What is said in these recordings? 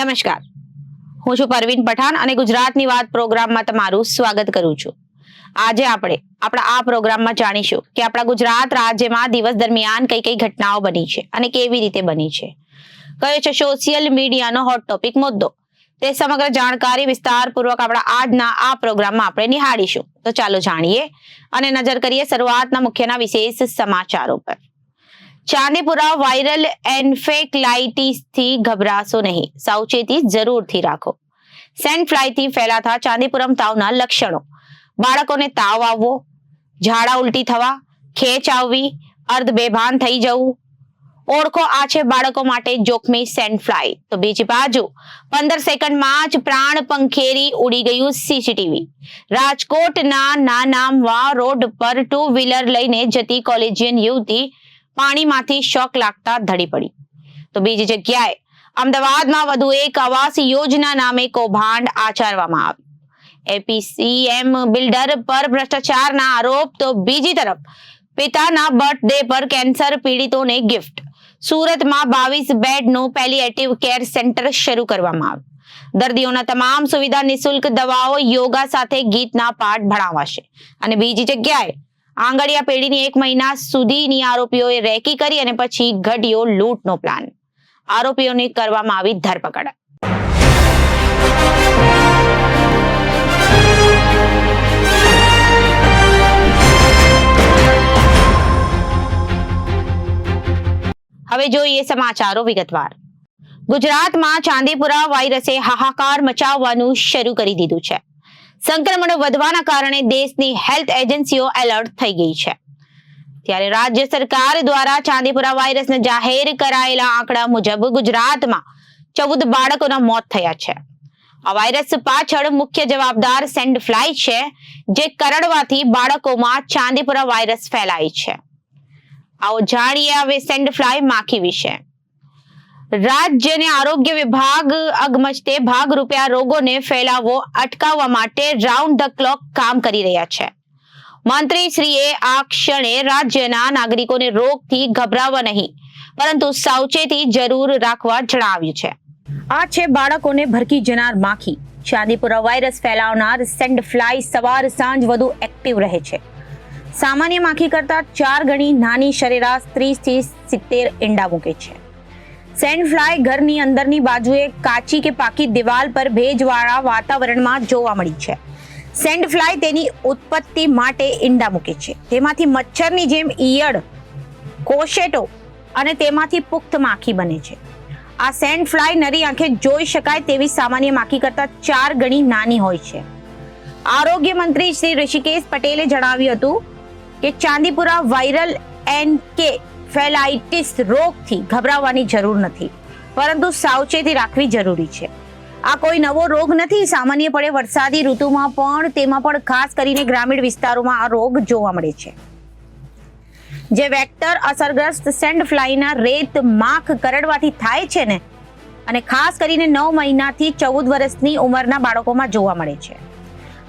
નમસ્કાર, હું છું પરવીન પઠાણ અને ગુજરાતની વાત પ્રોગ્રામમાં તમારું સ્વાગત કરું છું. આજે આપણે આપણા આ પ્રોગ્રામમાં જાણીશું કે આપણા ગુજરાત રાજ્યમાં દિવસ દરમિયાન કઈ કઈ ઘટનાઓ બની છે અને કેવી રીતે બની છે, કયો છે સોશિયલ મીડિયાનો હોટ ટોપિક મુદ્દો. તે સમગ્ર જાણકારી વિસ્તારપૂર્વક આપણા આજના આ પ્રોગ્રામમાં આપણે નિહાળીશું. તો ચાલો જાણીએ અને નજર કરીએ શરૂઆતના મુખ્યના વિશેષ સમાચારો પર. ચાંદીપુરા વાયરલ એન્ફેક્લાઇટિસથી ગભરાશો નહીં, સાવચેતી જરૂરથી રાખો. સેન્ડ ફ્લાયથી ફેલાતા ચાંદીપુરમ તાવના લક્ષણો: બાળકોને તાવ આવવો, ઝાડા ઉલટી થવા, ખેંચ આવવી, અર્ધ બેભાન થઈ જવું. ઓળખો, આ છે બાળકો માટે જોખમી સેન્ડ ફ્લાય. તો બીજી બાજુ 15 સેકન્ડમાં જ પ્રાણ પંખેરી ઉડી ગયું સીસીટીવી. રાજકોટના નાનામવા રોડ પર 2 વ્હીલર લઈને જતી કોલેજિયન યુવતી પાણીમાંથી શોક લાગતા ધડી પડી. તો બીજી જગ્યાએ અમદાવાદમાં વધુ એક આવાસ યોજના નામે કૌભાંડ આચરવામાં આવ્યું. એપીસીએમ બિલ્ડર પર ભ્રષ્ટાચારના આરોપ. તો બીજી તરફ પિતાના બર્થડે પર કેન્સર પીડિતોને ગિફ્ટ. સુરતમાં 22 બેડનું પેલિએટિવ કેર સેન્ટર શરૂ કરવામાં આવ્યું. દર્દીઓના તમામ સુવિધા, નિઃશુલ્ક દવાઓ, યોગા સાથે ગીતના પાઠ ભણાવાશે. અને બીજી જગ્યાએ આંગળીયા પેઢીની 1 મહિના સુધીની આરોપીઓએ રેકી કરી અને પછી ઘડ્યો લૂંટનો પ્લાન. આરોપીઓની કરવામાં આવી ધરપકડ. હવે જોઈએ સમાચારો વિગતવાર. ગુજરાતમાં ચાંદીપુરા વાયરસે હાહાકાર મચાવવાનું શરૂ કરી દીધું છે. સંક્રમણ વધવાના કારણે દેશની હેલ્થ એજન્સીઓ એલર્ટ થઈ ગઈ છે. ત્યારે રાજ્ય સરકાર દ્વારા ચાંદીપુરા વાયરસને જાહેર કરાયેલા આંકડા મુજબ ગુજરાતમાં 14 બાળકોના મોત થયા છે. આ વાયરસ પાછળ મુખ્ય જવાબદાર સેન્ડ ફ્લાય છે, જે કરડવાથી બાળકોમાં ચાંદીપુરા વાયરસ ફેલાય છે. આવો જાણીએ હવે સેન્ડ ફ્લાય માખી વિશે. રાજ્યને આરોગ્ય વિભાગ અગમચતે ભાગરૂપે આ રોગોને ફેલાવો અટકાવવા માટે રાઉન્ડ ધ ક્લોક કામ કરી રહ્યા છે. મંત્રીશ્રીએ આ ક્ષણે રાજ્યના નાગરિકોને રોગથી ગભરાવા નહીં, પરંતુ સાવચેતી જરૂર રાખવા જણાવ્યું છે. આ છે બાળકોને ભરકી જનાર માખી. ચાંદીપુરા વાયરસ ફેલાવનાર સેન્ડ ફ્લાય સવાર સાંજ વધુ એક્ટિવ રહે છે. સામાન્ય માખી કરતા 4 ગણી નાની સરેરાશ 30 થી 70 ઈંડા મૂકે છે. સેન્ડ ફ્લાય ઘરની અંદરની બાજુએ કાચી કે પાકી દિવાલ પર ભેજવાળા વાતાવરણમાં જોવા મળી છે. સેન્ડ ફ્લાય તેની ઉત્પત્તિ માટે ઈંડા મૂકે છે. તેમાંથી મચ્છરની જેમ ઈયળ, કોશેટો અને તેમાંથી પુખ્ત માખી બને છે. આ સેન્ડ ફ્લાય નરી આંખે જોઈ શકાય તેવી સામાન્ય માખી કરતા 4 ગણી નાની હોય છે. આરોગ્ય મંત્રી શ્રી ઋષિકેશ પટેલે જણાવ્યું હતું કે ચાંદીપુરા વાયરલ એન્કેફેલાઇટિસ રોગથી ગભરાવાની જરૂર નથી, પરંતુ સાવચેતી રાખવી જરૂરી છે. આ કોઈ નવો રોગ નથી. સામાન્યપણે વરસાદી ઋતુમાં પણ, તેમાં પણ ખાસ કરીને ગ્રામીણ વિસ્તારોમાં આ રોગ જોવા મળે છે. જે વેક્ટર અસરગ્રસ્ત સેન્ડ ફ્લાયના રેત માખ કરડવાથી થાય છે ને, અને ખાસ કરીને 9 મહિનાથી 14 વર્ષની ઉંમરના બાળકોમાં જોવા મળે છે.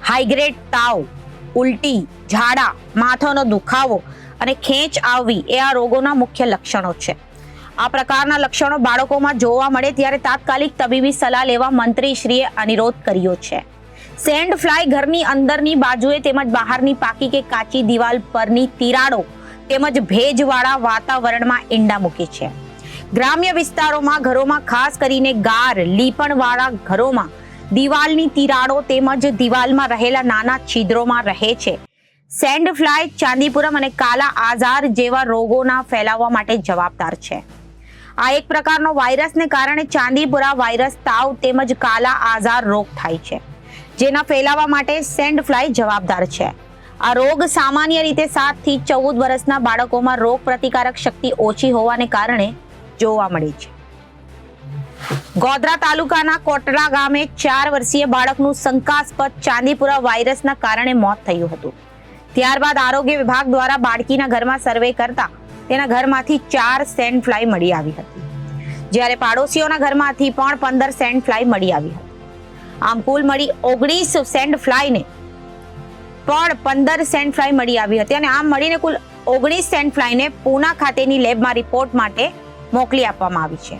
હાઈગ્રેડ તાવ, ઉલટી, ઝાડા, માથાનો દુખાવો અને ખેંચ આવવી એ આ રોગોના મુખ્ય લક્ષણો છે. આ પ્રકારના લક્ષણો બાળકોમાં જોવા મળે ત્યારે તાત્કાલિક તબીબી સલાહ લેવા મંત્રીશ્રીએ અનુરોધ કર્યો છે. સેન્ડ ફ્લાય ઘરની અંદરની બાજુએ તેમજ બહારની પાકી કે કાચી દિવાલ પરની તિરાડો તેમજ ભેજવાળા વાતાવરણમાં ઈંડા મૂકે છે. ગ્રામ્ય વિસ્તારોમાં ઘરોમાં, ખાસ કરીને ગાર લીપણવાળા ઘરોમાં દિવાલની તિરાડો તેમજ દિવાલમાં રહેલા નાના છિદ્રોમાં રહે છે. સેન્ડ ફ્લાય ચાંદીપુરમ અને કાલા આઝાર જેવા રોગોના ફેલાવવા માટે જવાબદાર છે. આ એક પ્રકારનો વાયરસને કારણે ચાંદીપુરા વાયરસ, તાવ તેમજ કાલા આઝાર રોગ થાય છે, જેના ફેલાવા માટે સેન્ડ ફ્લાય જવાબદાર છે. આ રોગ સામાન્ય રીતે 7 થી 14 વર્ષના બાળકોમાં રોગ પ્રતિકારક શક્તિ ઓછી હોવાને કારણે જોવા મળે છે. ગોધરા તાલુકાના કોટડા ગામે 4 વર્ષીય બાળકનું શંકાસ્પદ ચાંદીપુરા વાયરસના કારણે મોત થયું હતું. ત્યારબાદ આરોગ્ય વિભાગ દ્વારા બાળકીના ઘરમાં સર્વે કરતા તેના ઘરમાંથી 4 સેન્ડ ફ્લાય મળી આવી હતી, જ્યારે પાડોશીઓના ઘરમાંથી પણ 15 સેન્ડ ફ્લાય મળી આવી હતી. આમ કુલ મળી 19 સેન્ડ ફ્લાયને પણ 15 સેન્ડ ફ્લાય મળી આવી હતી અને આમ મળીને કુલ 19 સેન્ડ ફ્લાયને પૂના ખાતેની લેબમાં રિપોર્ટ માટે મોકલી આપવામાં આવી છે.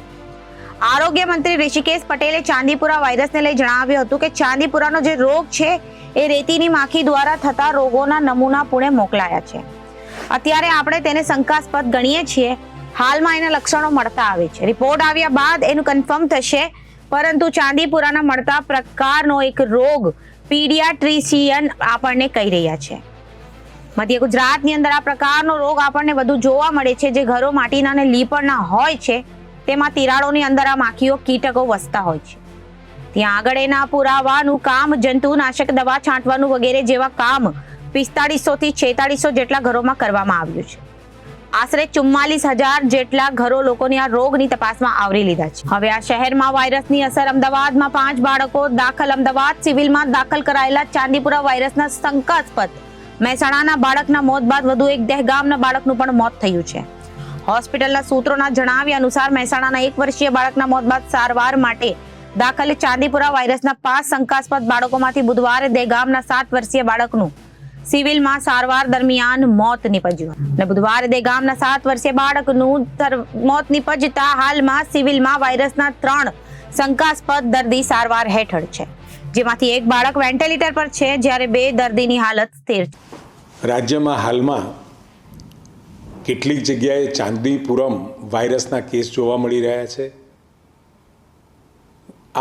આરોગ્ય મંત્રી ઋષિકેશ પટેલે ચાંદીપુરા વાયરસને લઈ જણાવ્યું હતું કે ચાંદીપુરાનો જે રોગ છે એ રેતીની માખી દ્વારા થતા રોગોના નમૂના પુણે મોકલાયા છે. અત્યારે આપણે તેને શંકાસ્પદ ગણીએ છીએ. હાલમાં એના લક્ષણો મળતા આવે છે. રિપોર્ટ આવ્યા બાદ એનું કન્ફર્મ થશે, પરંતુ ચાંદીપુરાના મળતા પ્રકારનો એક રોગ પીડિયાટ્રિશિયન આપણને કહી રહ્યા છે. મધ્ય ગુજરાતની અંદર આ પ્રકારનો રોગ આપણને વધુ જોવા મળે છે. જે ઘરો માટીના અને લીપણના હોય છે તેમાં તિરાડોની અંદર આ માખીઓ કીટકો વસતા હોય છે. ત્યાં આગળ એના પુરાવાનું કામ, જંતુનાશક દવા છાંટવાનું વગેરે જેવા કામ 4500 થી 4600 જેટલા ઘરોમાં કરવામાં આવ્યું છે. આશરે 44,000 જેટલા ઘરો લોકોની આ રોગની તપાસમાં આવરી લીધા છે. હવે આ શહેરમાં વાયરસની અસર અમદાવાદમાં 5 બાળકો દાખલ. અમદાવાદ સિવિલમાં દાખલ કરાયેલા ચાંદીપુરા વાયરસના શંકાસ્પદ મહેસાણાના બાળકના મોત બાદ વધુ એક દહેગામના બાળકનું પણ મોત થયું છે. હોસ્પિટલના સૂત્રોના જણાવ્યા અનુસાર મહેસાણાના 1 વર્ષીય બાળકના મોત બાદ સારવાર માટે દાખલ ચાંદીપુરા વાયરસના 5 શંકાસ્પદ બાળકોમાંથી બુધવારે દહેગામના 7 વર્ષીય બાળકનું સિવિલમાં સારવાર દરમિયાન મોત નીપજ્યું. અને બુધવારે દહેગામના 7 વર્ષીય બાળકનું મોત નીપજતા હાલમાં સિવિલમાં વાયરસના 3 શંકાસ્પદ દર્દી સારવાર હેઠળ છે, જેમાંથી એક બાળક વેન્ટિલેટર પર છે, જ્યારે 2 દર્દીની હાલત સ્થિર છે. રાજ્યમાં હાલમાં કેટલીક જગ્યાએ ચાંદીપુરમ વાયરસના કેસ જોવા મળી રહ્યા છે.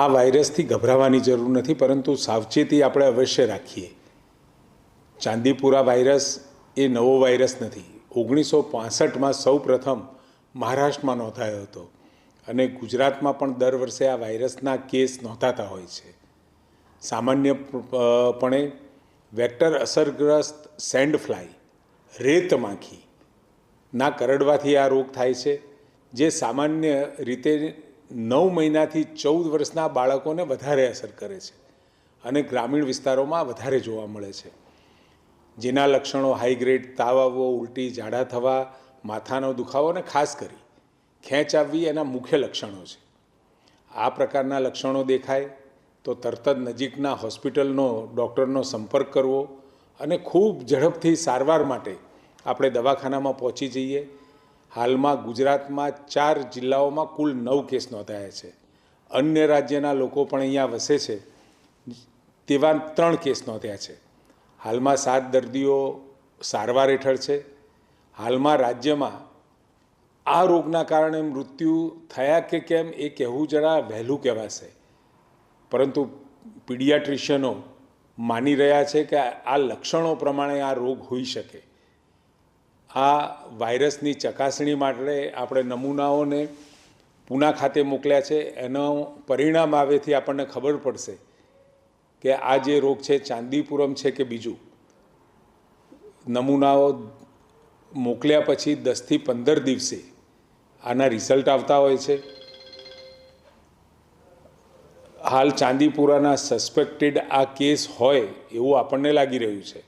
આ વાયરસથી ગભરાવાની જરૂર નથી, પરંતુ સાવચેતી આપણે અવશ્ય રાખીએ. ચાંદીપુરા વાયરસ એ નવો વાયરસ નથી. 1965માં સૌ પ્રથમ મહારાષ્ટ્રમાં નોંધાયો હતો અને ગુજરાતમાં પણ દર વર્ષે આ વાયરસના કેસ નોંધાતા હોય છે. સામાન્યપણે વેક્ટર અસરગ્રસ્ત સેન્ડ ફ્લાય, રેત માખીના કરડવાથી આ રોગ થાય છે, જે સામાન્ય રીતે 9 મહિનાથી 14 વર્ષના બાળકોને વધારે અસર કરે છે અને ગ્રામીણ વિસ્તારોમાં વધારે જોવા મળે છે. જેના લક્ષણો હાઈ ગ્રેડ તાવ આવવો, ઉલટી, ઝાડા થવા, માથાનો દુખાવો અને ખાસ કરી ખેંચ આવવી એના મુખ્ય લક્ષણો છે. આ પ્રકારના લક્ષણો દેખાય તો તરત જ નજીકના હોસ્પિટલનો ડૉક્ટરનો સંપર્ક કરવો અને ખૂબ ઝડપથી સારવાર માટે આપણે દવાખાનામાં પહોંચી જઈએ. હાલમાં ગુજરાતમાં 4 જિલ્લાઓમાં કુલ 9 કેસ નોંધાયા છે. અન્ય રાજ્યના લોકો પણ અહીંયા વસે છે તેવા 3 કેસ નોંધ્યા છે. હાલમાં 7 દર્દીઓ સારવાર હેઠળ છે. હાલમાં રાજ્યમાં આ રોગના કારણે મૃત્યુ થયા કે કેમ એ કહેવું જરા વહેલું કહેવાશે, પરંતુ પીડિયાટ્રિશિયનો માની રહ્યા છે કે આ લક્ષણો પ્રમાણે આ રોગ હોઈ શકે. આ વાયરસની ચકાસણી માટે આપણે નમૂનાઓને પૂના ખાતે મોકલ્યા છે. એનું પરિણામ આવેથી આપણને ખબર પડશે કે આ જે રોગ છે ચાંદીપુરમ છે કે બીજું. નમૂનાઓ મોકલ્યા પછી 10 થી 15 દિવસે આના રિઝલ્ટ આવતા હોય છે. હાલ ચાંદીપુરાના સસ્પેક્ટેડ આ કેસ હોય એવું આપણને લાગી રહ્યું છે.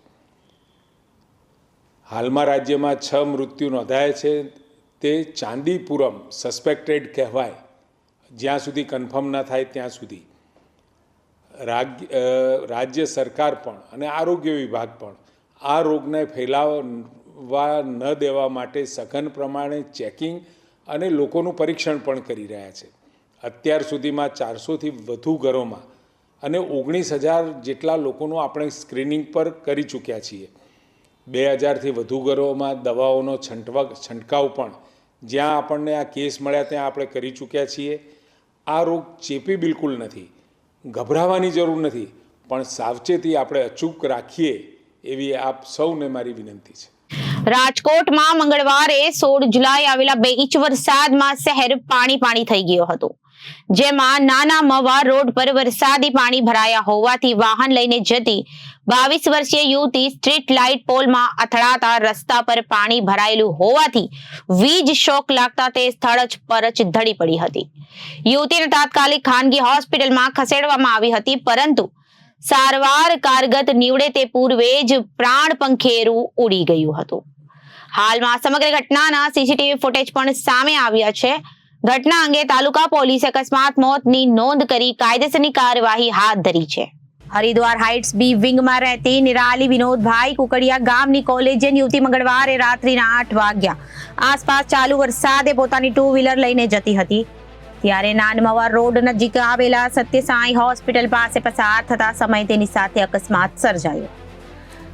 હાલમાં રાજ્યમાં 6 મૃત્યુ નોંધાયા છે. તે ચાંદીપુરમ સસ્પેક્ટેડ કહેવાય જ્યાં સુધી કન્ફર્મ ન થાય ત્યાં સુધી. રાજ્ય સરકાર પણ અને આરોગ્ય વિભાગ પણ આ રોગને ફેલાવવા ન દેવા માટે સઘન પ્રમાણે ચેકિંગ અને લોકોનું પરીક્ષણ પણ કરી રહ્યા છે. અત્યાર સુધીમાં 400થી વધુ ઘરોમાં અને 19,000 જેટલા લોકોનું આપણે સ્ક્રીનિંગ પર કરી ચૂક્યા છીએ. 2,000થી વધુ ઘરોમાં દવાઓનો છંટકાવ પણ જ્યાં આપણને આ કેસ મળ્યા ત્યાં આપણે કરી ચૂક્યા છીએ. આ રોગ ચેપી બિલકુલ નથી, ગભરાવાની જરૂર નથી, પણ સાવચેતી આપણે અચૂક રાખીએ એવી આપ સૌને મારી વિનંતી છે. રાજકોટમાં મંગળવારે 16 જુલાઈ આવેલા 2 ઇંચ વરસાદમાં શહેર પાણી થઈ ગયો હતો, જેમાં નાના મવા રોડ પર વરસાદી પાણી ભરાયા હોવાથી વાહન લઈને જતી 22 વર્ષીય યુવતી સ્ટ્રીટ લાઇટ પોલમાં અથડાતા રસ્તા પર પાણી ભરાયેલું હોવાથી વીજ શોક લાગતા તે સ્થળ પર જ ઢળી પડી હતી. યુવતીને તાત્કાલિક ખાનગી હોસ્પિટલમાં ખસેડવામાં આવી હતી, પરંતુ સારવાર કારગત નીવડે તે પૂર્વે જ પ્રાણ પંખેરું ઉડી ગયું હતું. હાલમાં સમગ્ર ઘટનાના સીસીટીવી ફૂટેજ પણ સામે આવ્યા છે. ઘટના અંગે તાલુકા પોલીસે અકસ્માત મોતની નોંધ કરી કાયદેસરની કાર્યવાહી હાથ ધરી છે. હરિદ્વાર હાઇટ્સ બી વિંગમાં રહેતી નિરાલી વિનોદભાઈ કુકડિયા ગામની કોલેજિયન યુવતી મંગળવારે રાત્રિના 8 વાગ્યા આસપાસ ચાલુ વરસાદે પોતાની 2 વ્હીલર લઈને જતી હતી. ત્યારે નાનમવા રોડ નજીક આવેલા સત્યસાઈ હોસ્પિટલ પાસે પસાર થતા સમયે તેની સાથે અકસ્માત સર્જાયો.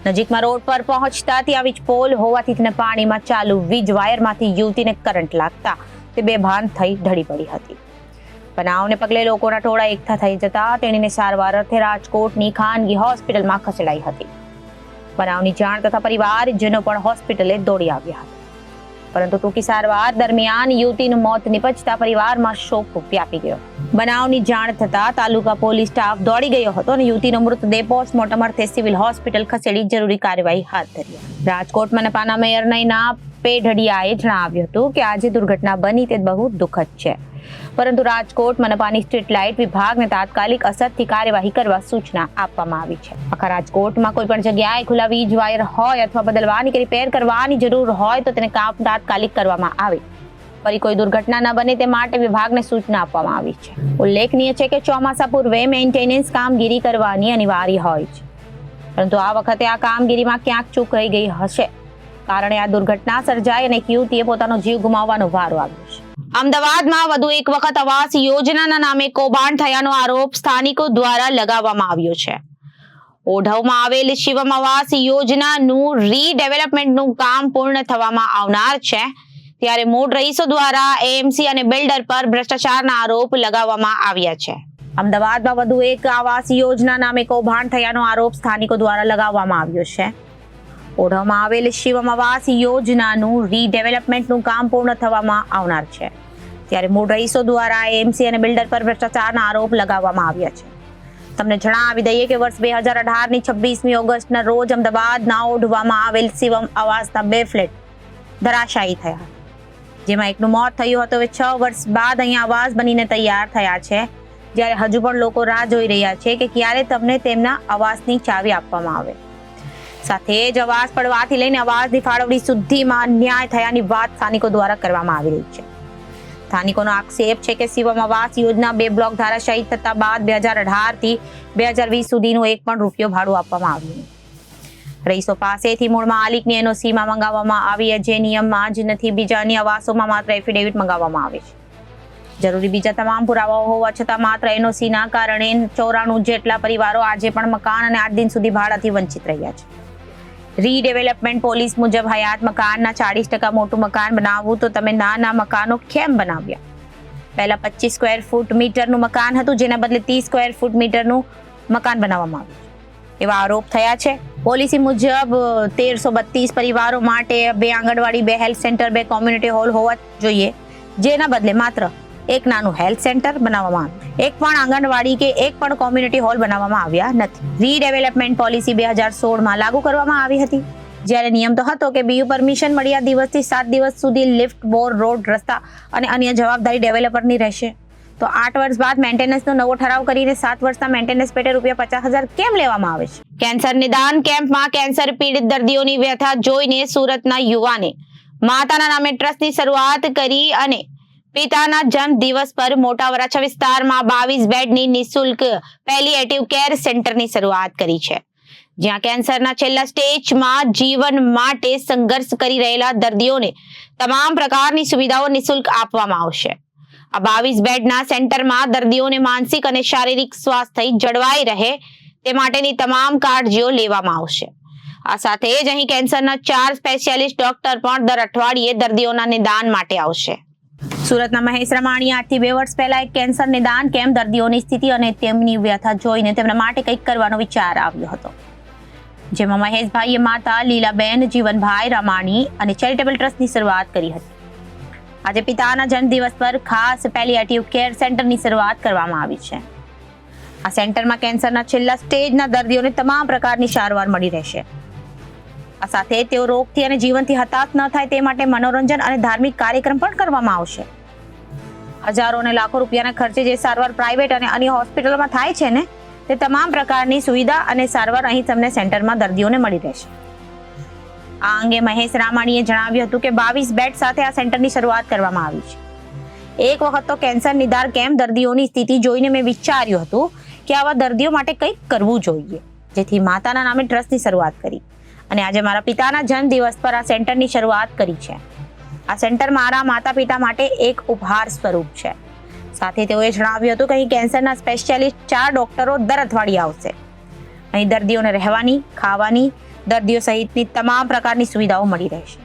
નજીકમાં રોડ પર પહોંચતા ત્યાં વીજ પોલ હોવાથી તેને પાણીમાં ચાલુ વીજ વાયરમાંથી યુવતીને કરંટ લાગતા તે બેભાન થઈ ઢળી પડી હતી. બનાવને પગલે લોકોના ટોળા એકઠા થઈ જતા તેણીને સારવાર અર્થે રાજકોટની ખાનગી હોસ્પિટલમાં ખસેડાઈ હતી. બનાવની જાણ થતા પરિવારજનો પણ હોસ્પિટલે દોડી આવ્યા હતા, પરંતુ ટૂંકી સારવાર દરમિયાન યુવતીનું મોત નિપજતા પરિવારમાં શોક વ્યાપી ગયો. બનાવની જાણ થતા તાલુકા પોલીસ સ્ટાફ દોડી ગયો હતો અને યુવતીનો મૃતદેહ પોસ્ટમોર્ટમ અર્થે સિવિલ હોસ્પિટલ ખસેડી જરૂરી કાર્યવાહી હાથ ધરી. રાજકોટ મનપાના મેયર નયના પેઢડિયાએ જણાવ્યું હતું કે આજે દુર્ઘટના બની તે બહુ દુઃખદ છે, પરંતુ રાજકોટ મનપાની સ્ટ્રીટ લાઇટ વિભાગને તાત્કાલિક અસરથી કાર્યવાહી કરવા સૂચના આપવામાં આવી છે. આખા રાજકોટમાં કોઈ પણ જગ્યાએ ખુલ્લા વીજ વાયર હોય અથવા બદલવાની કે રિપેર કરવાની જરૂર હોય તો તેને કામ તાત્કાલિક કરવામાં આવે. ફરી કોઈ દુર્ઘટના ન બને તે માટે વિભાગને સૂચના આપવામાં આવી છે. ઉલ્લેખનીય છે કે ચોમાસા પૂર્વે મેન્ટેનન્સ કામગીરી કરવાની અનિવાર્ય હોય છે, પરંતુ આ વખતે આ કામગીરીમાં ક્યાંક ચૂક રહી ગઈ હશે, કારણે આ દુર્ઘટના સર્જાઈ અને એક યુવતીએ પોતાનો જીવ ગુમાવવાનો વારો આવ્યો છે. અમદાવાદમાં વધુ એક વખત આવાસ યોજનાના નામે કૌભાંડ થયાનો આરોપ સ્થાનિકો દ્વારા લગાવવામાં આવ્યો છે. ઓઢવમાં આવેલ શિવમ આવાસ યોજનાનું રીડેવલપમેન્ટનું કામ પૂર્ણ થવામાં આવનાર છે, ત્યારે મૂળ રહીશો દ્વારા એએમસી અને બિલ્ડર પર ભ્રષ્ટાચારના આરોપ લગાવવામાં આવ્યા છે. અમદાવાદમાં વધુ એક આવાસ યોજના નામે કૌભાંડ થયાનો આરોપ સ્થાનિકો દ્વારા લગાવવામાં આવ્યો છે. ઓઢવમાં આવેલ શિવમ આવાસ યોજનાનું રીડેવલપમેન્ટનું કામ પૂર્ણ થવામાં આવનાર છે, ત્યારે મૂળ રહીશો દ્વારા એએમસી અને બિલ્ડર પર ભ્રષ્ટાચારના આરોપ લગાવવામાં આવ્યા છે. તમને જણાવી દઈએ કે વર્ષ 2018ની 26મી ઓગસ્ટના રોજ અમદાવાદના ઓઢવામાં આવેલ શિવમ આવાસના 2 ફ્લેટ ધરાશાયી થયા, જેમાં એકનું મોત થયું હતું. હવે 6 વર્ષ બાદ અહીંયા આવાસ બનીને તૈયાર થયા છે, જ્યારે હજુ પણ લોકો રાહ જોઈ રહ્યા છે કે ક્યારે તમને તેમના આવાસની ચાવી આપવામાં આવે. સાથે જ આવાસ પડવાથી લઈને આવાસની ફાળવણી સુધીમાં અન્યાય થયાની વાત સ્થાનિકો દ્વારા કરવામાં આવી રહી છે. સ્થાનિકોનો આક્ષેપ છે કે શિવમ આવાસ યોજના 2 બ્લોક ધરાશાયી થતા બાદ 2018થી 2020 સુધીનું એક પણ રૂપિયો ભાડું આપવામાં આવ્યું. રહીશો પાસેથી મૂળ માલિકની એનઓસીમાં મંગાવવામાં આવી, જે નિયમમાં જ નથી. બીજા અન્ય આવાસોમાં માત્ર એફિડેવિટ મંગાવવામાં આવે છે. જરૂરી બીજા તમામ પુરાવાઓ હોવા છતાં માત્ર એનઓસીના કારણે 94 જેટલા પરિવારો આજે પણ મકાન અને 8 દિન સુધી ભાડાથી વંચિત રહ્યા છે. રીડેવલપમેન્ટ પોલિસી મુજબ હયાત મકાનના 40% મોટું મકાન બનાવવું તો તમે નાના મકાનો કેમ બનાવ્યા? પહેલા 25 સ્ક્વેર ફૂટ મીટરનું મકાન હતું, જેના બદલે 30 સ્ક્વેર ફૂટ મીટરનું મકાન બનાવવામાં આવ્યું એવા આરોપ થયા છે. પોલિસી મુજબ 1332 પરિવારો માટે 2 આંગણવાડી, 2 હેલ્થ સેન્ટર, 2 કોમ્યુનિટી હોલ હોવા જોઈએ, જેના બદલે માત્ર એક નાનું હેલ્થ સેન્ટર બનાવવામાં આવ્યું. એક પણ આંગણવાડી કે એક પણ કોમ્યુનિટી હોલ બનાવવામાં આવ્યા નથી. રીડેવલપમેન્ટ પોલિસી 2016માં લાગુ કરવામાં આવી હતી, જ્યારે નિયમ તો હતો કે બીયુ પરમિશન મળ્યા દિવસથી 7 દિવસ સુધી લિફ્ટ, બોર, રોડ, રસ્તા અને અન્ય જવાબદારી ડેવલપરની રહેશે. તો 8 વર્ષ બાદ મેન્ટેનન્સનો નવો ઠરાવ કરીને 7 વર્ષના મેન્ટેનન્સ પેટે ₹50,000 કેમ લેવામાં આવે છે? કેન્સર નિદાન કેમ્પમાં કેન્સર પીડિત દર્દીઓની વ્યથા જોઈને સુરતના યુવાને માતાના નામે ટ્રસ્ટની શરૂઆત કરી અને પિતાના જન્મ દિવસ પર મોટા વરાછા વિસ્તારમાં 22 બેડની નિઃશુલ્ક પેલિએટિવ કેર સેન્ટરની શરૂઆત કરી છે, જ્યાં કેન્સરના છેલ્લા સ્ટેજમાં જીવન માટે સંઘર્ષ કરી રહેલા દર્દીઓને તમામ પ્રકારની સુવિધાઓ નિઃશુલ્ક આપવામાં આવશે. આ 22 બેડના સેન્ટરમાં દર્દીઓને માનસિક અને શારીરિક સ્વાસ્થ્ય જળવાઈ રહે તે માટેની તમામ કાળજીઓ લેવામાં આવશે. આ સાથે જ અહીં કેન્સરના 4 સ્પેશિયાલિસ્ટ ડોક્ટર પણ દર અઠવાડિયે દર્દીઓના નિદાન માટે આવશે. સુરતના મહેશ રમાણી આજથી 2 વર્ષ પહેલા એક કેન્સર નિદાન કેમ્પ દર્દીઓની સ્થિતિ અને તેમની વ્યથા જોઈને તેમના માટે કંઈક કરવાનો વિચાર આવ્યો હતો, જેમાં મહેશભાઈએ માતા લીલાબેન જીવનભાઈ રમાણી અને ચેરિટેબલ ટ્રસ્ટની શરૂઆત કરી હતી. આજે પિતાના જન્મદિવસ પર ખાસ પેલિએટિવ કેર સેન્ટરની શરૂઆત કરવામાં આવી છે. આ સેન્ટરમાં કેન્સરના છેલ્લા સ્ટેજના દર્દીઓને તમામ પ્રકારની સારવાર મળી રહેશે. આ સાથે તેઓ રોગથી અને જીવનથી હતાશ ન થાય તે માટે મનોરંજન અને ધાર્મિક કાર્યક્રમ પણ કરવામાં આવશે. હજારો અને લાખો રૂપિયાના ખર્ચે જે સારવાર પ્રાઇવેટ અને અન્ય હોસ્પિટલોમાં થાય છે ને, તે તમામ પ્રકારની સુવિધા અને સારવાર અહીં તમને સેન્ટરમાં દર્દીઓને મળી રહેશે. આ અંગે મહેશ રામાણીએ જણાવ્યું હતું કે 22 બેડ સાથે આ સેન્ટરની શરૂઆત કરવામાં આવી છે. એક વખત તો કેન્સર નિદાન કેમ્પ દર્દીઓની સ્થિતિ જોઈને મેં વિચાર્યું હતું કે આવા દર્દીઓ માટે કંઈક કરવું જોઈએ, જેથી માતાના નામે ટ્રસ્ટની શરૂઆત કરી અને આજે મારા પિતાના જન્મદિવસ પર આ સેન્ટરની શરૂઆત કરી છે. આ સેન્ટર મારા માતા પિતા માટે એક ઉપહાર સ્વરૂપ છે. સાથે તેઓએ જણાવ્યું હતું કે અહીં કેન્સરના સ્પેશિયાલિસ્ટ 4 ડોક્ટરો દર અઠવાડિયે આવશે. અહીં દર્દીઓને રહેવાની, ખાવાની, દર્દીઓ સહિતની તમામ પ્રકારની સુવિધાઓ મળી રહેશે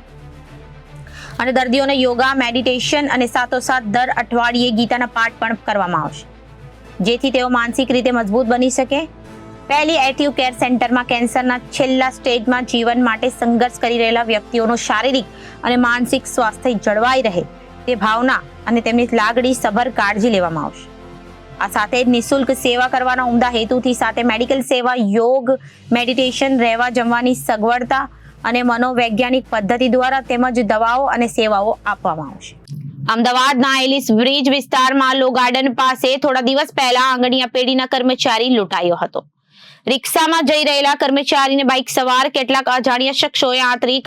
અને દર્દીઓને યોગા, મેડિટેશન અને સાથોસાથ દર અઠવાડિયે ગીતાના પાઠ પણ કરવામાં આવશે, જેથી તેઓ માનસિક રીતે મજબૂત બની શકે. પેલિએટિવ કેર સેન્ટરમાં કેન્સરના છેલ્લા સ્ટેજમાં જીવન માટે સંઘર્ષ કરી રહેલા વ્યક્તિઓનું શારીરિક અને માનસિક સ્વાસ્થ્ય જળવાઈ રહે તે ભાવના અને તેમની લાગણી સભર કાળજી લેવામાં આવશે. આ સાથે જ નિઃશુલ્ક સેવા કરવાના ઉમદા હેતુથી સાથે મેડિકલ સેવા, યોગ, મેડિટેશન, રહેવા જમવાની સગવડતા અને મનોવૈજ્ઞાનિક પદ્ધતિ દ્વારા તેમજ દવાઓ અને સેવાઓ આપવામાં આવશે. અમદાવાદના એલિસ બ્રિજ વિસ્તારમાં લો ગાર્ડન પાસે થોડા દિવસ પહેલા આંગણિયા પેઢીના કર્મચારી લૂંટાયો હતો. રિક્ષામાં જઈ રહેલા કર્મચારીને બાઇક સવાર કેટલાક અજાણ્યા શખ્સોએ આંતરી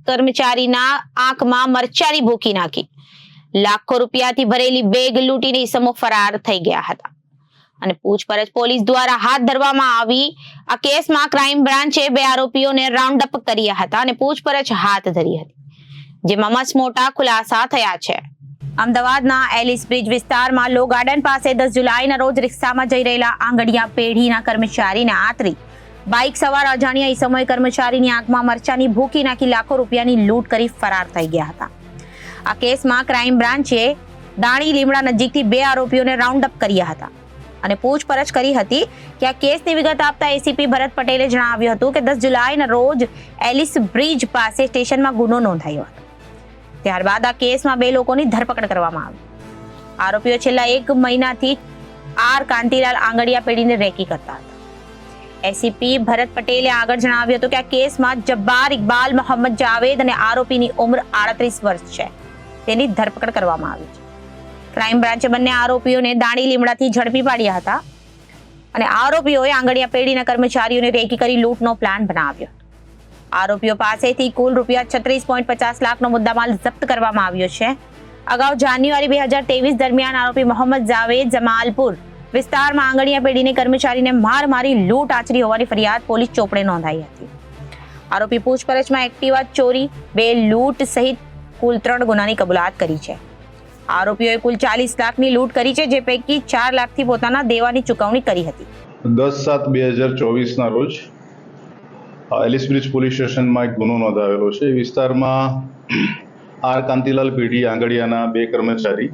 કર્મચારીના આંખમાં મરચાની ભૂકી નાખી લાખો રૂપિયાથી ભરેલી બેગ લૂંટીને ઇસમો ફરાર થઈ ગયા હતા અને પૂછપરછ પોલીસ દ્વારા હાથ ધરવામાં આવી. આ કેસમાં ક્રાઇમ બ્રાન્ચે 2 આરોપીઓને રાઉન્ડ અપ કર્યા હતા અને પૂછપરછ હાથ ધરી હતી, જેમાં મસમોટા ખુલાસા થયા છે. અમદાવાદના એલિસ બ્રિજ વિસ્તારમાં લો ગાર્ડન પાસે 10 જુલાઈના રોજ રિક્ષામાં જઈ રહેલા આંગણિયા પેઢીના કર્મચારીને આંતરી બાઇક સવાર અજાણ્યા ઇસમોએ કર્મચારીની આંખમાં મરચાની ભૂકી નાખી લાખો રૂપિયાની લૂંટ કરી ફરાર થઈ ગયા હતા. આ કેસમાં ક્રાઇમ બ્રાન્ચે દાણી લીમડા નજીકથી 2 આરોપીઓને રાઉન્ડ અપ કર્યા હતા અને પૂછપરછ કરી હતી કે આ કેસની વિગત આપતા એસીપી ભરત પટેલે જણાવ્યું હતું કે 10 જુલાઈના રોજ એલિસ બ્રિજ પાસે સ્ટેશનમાં ગુનો નોંધાયો હતો. ત્યારબાદ આ કેસમાં 2 લોકોની ધરપકડ કરવામાં આવી. આરોપીઓ છેલ્લા 1 મહિનાથી આર કાંતિલાલ આંગણિયા પેઢીને રેકી કરતા હતા. એસીપી ભરત પટેલે આગળ જણાવ્યું હતું કે આ કેસમાં જબ્બાર ઇકબાલ મોહમ્મદ જાવેદ અને આરોપીની ઉંમર 38 વર્ષ છે, તેની ધરપકડ કરવામાં આવી છે. ક્રાઇમ બ્રાન્ચે બંને આરોપીઓને દાણી લીમડાથી ઝડપી પાડ્યા હતા અને આરોપીઓએ આંગણિયા પેઢીના કર્મચારીઓને રેકી કરી લૂંટનો પ્લાન બનાવ્યો. આરોપીઓ પાસેથી કુલ રૂપિયા 36.50 લાખનો મુદ્દામાલ જપ્ત કરવામાં આવ્યો છે. અગાઉ જાન્યુઆરી 2023 દરમિયાન આરોપી મોહમ્મદ જાવેદ જમાલપુર વિસ્તારમાં આંગણિયા પેઢીને કર્મચારીને માર મારી લૂંટ આચરી હોવાની ફરિયાદ પોલીસ ચોપડે નોંધાઈ હતી. આરોપી પૂછપરછમાં એક્ટિવા ચોરી, 2 લૂંટ સહિત કુલ 3 ગુનાની કબૂલાત કરી છે. આરોપીઓએ કુલ 40 લાખની લૂંટ કરી છે, જે પૈકી 4 લાખથી પોતાના દેવાની ચૂકવણી કરી હતી. 10/7/2024 ના રોજ એલિસ બ્રિજ પોલીસ સ્ટેશનમાં એક ગુનો નોંધાવેલો છે. વિસ્તારમાં આર કાંતિલાલ પેઢી આંગડિયાના 2 કર્મચારી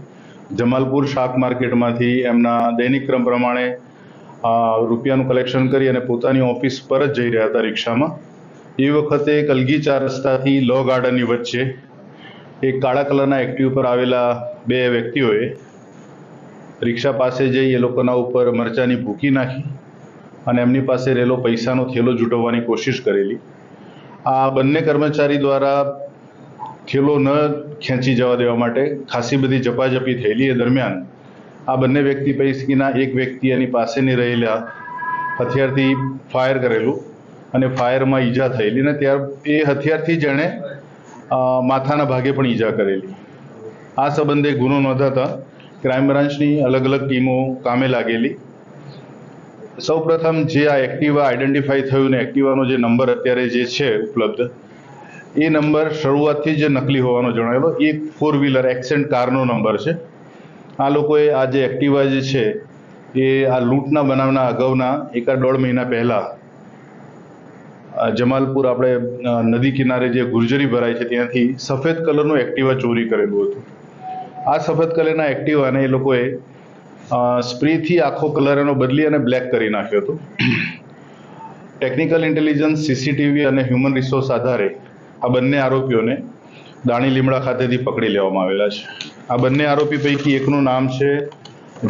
જમાલપુર શાક માર્કેટમાંથી એમના દૈનિક ક્રમ પ્રમાણે રૂપિયાનું કલેક્શન કરી અને પોતાની ઓફિસ પર જ જઈ રહ્યા હતા રિક્ષામાં. એ વખતે કલગી 4 રસ્તાથી લો ગાર્ડનની વચ્ચે એક કાળા કલરના એક્ટિવ પર આવેલા 2 વ્યક્તિઓએ રિક્ષા પાસે જઈ એ લોકોના ઉપર મરચાની ભૂકી નાખી અને એમની પાસે રહેલો પૈસાનો થેલો જૂટવવાની કોશિશ કરેલી. આ બંને કર્મચારી દ્વારા થેલો ન ખેંચી જવા દેવા માટે ખાસી બધી ઝપાઝપી થયેલી. એ દરમિયાન આ બંને વ્યક્તિ પૈકીના એક વ્યક્તિ એની પાસેની રહેલા હથિયારથી ફાયર કરેલું અને ફાયરમાં ઈજા થયેલી અને ત્યાર એ હથિયારથી જ એણે માથાના ભાગે પણ ઈજા કરેલી. આ સંબંધે ગુનો નોંધાતા ક્રાઇમ બ્રાન્ચની અલગ અલગ ટીમો કામે લાગેલી. સૌપ્રથમ જે આ એક્ટિવા આઈડેન્ટિફાઈ થયું ને એક્ટિવાનો જે નંબર અત્યારે જે છે ઉપલબ્ધ, એ નંબર શરૂઆતથી જ નકલી હોવાનો જણાવેલો. એક 4-વ્હીલર એક્સેન્ટ કારનો નંબર છે. આ લોકોએ આ જે એક્ટિવા જે છે એ આ લૂંટના બનાવના અગાઉના 1.5 મહિના પહેલાં જમાલપુર આપણે નદી કિનારે જે ગુર્જરી ભરાય છે ત્યાંથી સફેદ કલરનું એક્ટિવા ચોરી કરેલું હતું. આ સફેદ કલરના એક્ટિવાને એ લોકોએ સ્પ્રેથી આખો કલર એનો બદલી અને બ્લેક કરી નાખ્યો હતો. ટેકનિકલ ઇન્ટેલિજન્સ, સીસીટીવી અને હ્યુમન રિસોર્સ આધારે આ બંને આરોપીઓને દાણી લીમડા ખાતેથી પકડી લેવામાં આવેલા છે. આ બંને આરોપી પૈકી એકનું નામ છે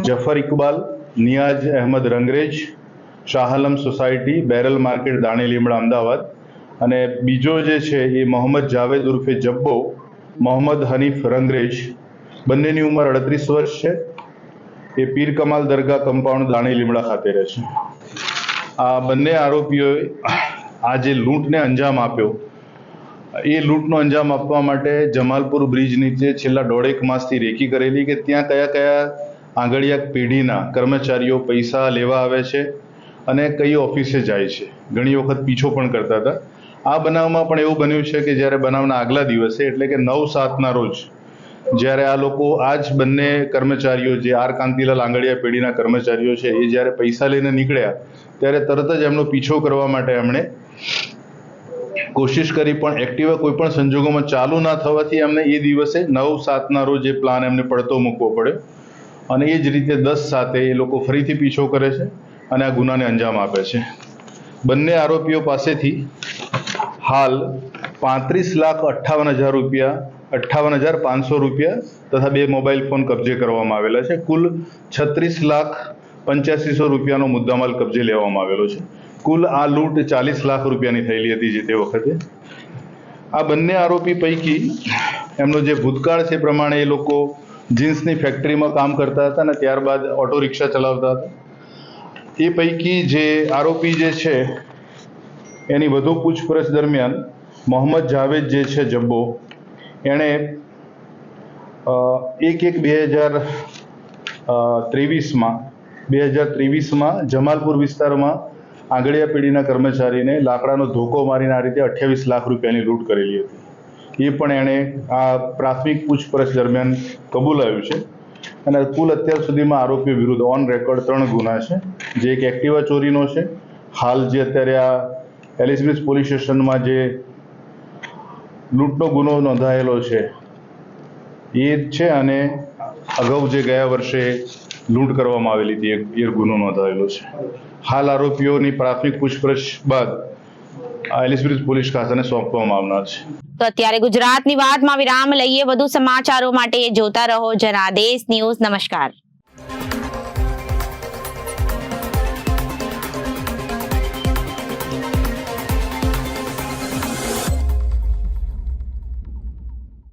Jafar Iqbal Niyaz Ahmed Rangrez, Shahalam society, barrel market, Dani Limda, Ahmedabad. અને બીજો જે છે એ મોહમ્મદ જાવેદ ઉર્ફે જબ્બો મોહમ્મદ હનીફ રંગરેજ, બંનેની ઉંમર 38 વર્ષ છે. એ પીર કમાલ દરગાહ કમ્પાઉન્ડ દાણી લીમડા ખાતે રહે છે. આ બંને આરોપીઓએ આ જે લૂંટને અંજામ આપ્યો, એ લૂંટનો અંજામ આપવા માટે જમાલપુર બ્રિજ નીચે છેલ્લા 1.5 માસથી રેકી કરેલી કે ત્યાં કયા કયા આંગળિયા પેઢીના કર્મચારીઓ પૈસા લેવા આવે છે અને કઈ ઓફિસે જાય છે. ઘણી વખત પીછો પણ કરતા હતા. આ બનાવમાં પણ એવું બન્યું છે કે જ્યારે બનાવના આગલા દિવસે એટલે કે 9/7ના રોજ જ્યારે આ લોકો આ જ બંને કર્મચારીઓ જે આર કાંતિલાલ આંગડિયા પેઢીના કર્મચારીઓ છે એ જ્યારે પૈસા લઈને નીકળ્યા ત્યારે તરત જ એમનો પીછો કરવા માટે એમણે કોશિશ કરી, પણ એક્ટિવા કોઈ પણ સંજોગોમાં ચાલુ ના થવાથી એમને એ દિવસે 9/7ના રોજ એ પ્લાન એમને પડતો મૂકવો પડ્યો અને એ જ રીતે 10/7 એ લોકો ફરીથી પીછો કરે છે અને આ ગુનાને અંજામ આપે છે. બંને આરોપીઓ પાસેથી હાલ 35,58,000 રૂપિયા, 58,500 રૂપિયા તથા 2 મોબાઈલ ફોન કબજે કરવામાં આવેલા છે. કુલ 36,85,000 રૂપિયાનો મુદ્દામાલ કબજે લેવામાં આવેલો છે. કુલ આ લૂંટ 40 લાખ રૂપિયાની થયેલી હતી જે તે વખતે. આ બંને આરોપી પૈકી એમનો જે ભૂતકાળ છે પ્રમાણે એ લોકો જીન્સની ફેક્ટરીમાં કામ કરતા હતા અને ત્યારબાદ ઓટો રિક્ષા ચલાવતા હતા. એ પૈકી જે આરોપી જે છે એની વધુ પૂછપરછ દરમિયાન મોહમ્મદ જાવેદ જે છે જબ્બો, એણે 2023માં જમાલપુર વિસ્તારમાં આંગડિયા પેઢીના કર્મચારીને લાકડાનો ધોકો મારીને આ રીતે 28 લાખ રૂપિયાની લૂંટ કરેલી હતી. એ પણ એણે આ પ્રાથમિક પૂછપરછ દરમિયાન કબૂલાયું છે અને કુલ અત્યાર સુધીમાં આરોપીઓ વિરુદ્ધ ઓન રેકોર્ડ 3 ગુના છે. જે એક એક્ટિવા ચોરીનો છે, હાલ જે અત્યારે આ એલિસબ્રિજ પોલીસ સ્ટેશનમાં જે લૂંટનો ગુનો નોંધાયેલો છે એ છે, અને અગાઉ જે ગયા વર્ષે લૂંટ કરવામાં આવેલી હતી એ ગુનો નોંધાયેલો છે. હાલ આરોપીઓની પ્રાથમિક પૂછપરછ બાદ એલિસબ્રિજ પોલીસ ખાતાને સોંપવામાં આવનાર છે. તો અત્યારે ગુજરાતની વાતમાં વિરામ લઈએ. વધુ સમાચારો માટે જોતા રહો જનાદેશ ન્યૂઝ. નમસ્કાર.